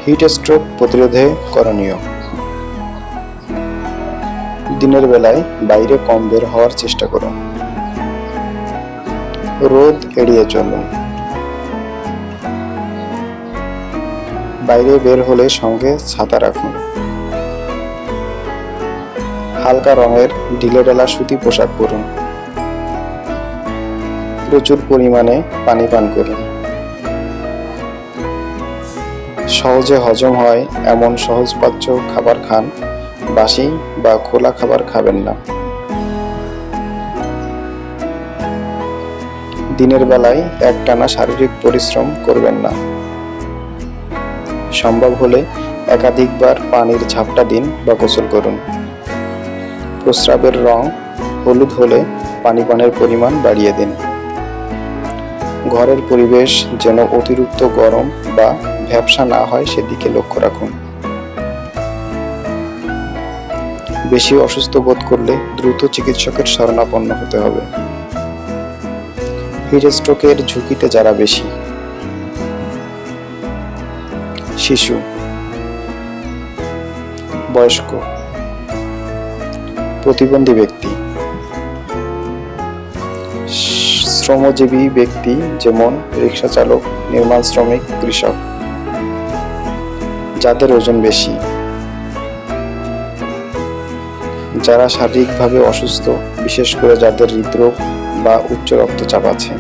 Heat stroke প্রতিরোধে করণীয়। দিনের বেলায় বাইরে কম বের হওয়ার চেষ্টা করুন। রোদ এড়িয়ে চলুন। বাইরে বের হলে সঙ্গে ছাতা রাখুন। হালকা রঙের ঢিলেঢালা সুতি পোশাক পরুন। প্রচুর পরিমাণে পানি পান করুন। সহজে হজম হয় এমন সহজপাচ্য খাবার খান, বাসি বা খোলা খাবার খাবেন না। দিনের বেলায় একটানা শারীরিক পরিশ্রম করবেন না। সম্ভব হলে একাধিকবার পানির ঝাপটা দিন বা গোসল করুন। প্রস্রাবের রং হলুদ হলে পানি পানের পরিমাণ বাড়িয়ে দিন। ঘরের পরিবেশ যেন অতিরিক্ত গরম বা ভ্যাপসা না হয় সেদিকে লক্ষ্য রাখুন। বেশি অসুস্থ বোধ করলে দ্রুত চিকিৎসকের শরণাপন্ন হতে হবে। হিট স্ট্রোকের ঝুঁকিতে যারা বেশি: শিশু, বয়স্ক, প্রতিবন্ধী ব্যক্তি, শ্রমজীবী ব্যক্তি যেমন রিক্সা চালক, নির্মাণ শ্রমিক, কৃষক, যাদের ওজন বেশি, যারা শারীরিকভাবে অসুস্থ, বিশেষ করে যাদের হৃদরোগ বা উচ্চ রক্তচাপ আছে।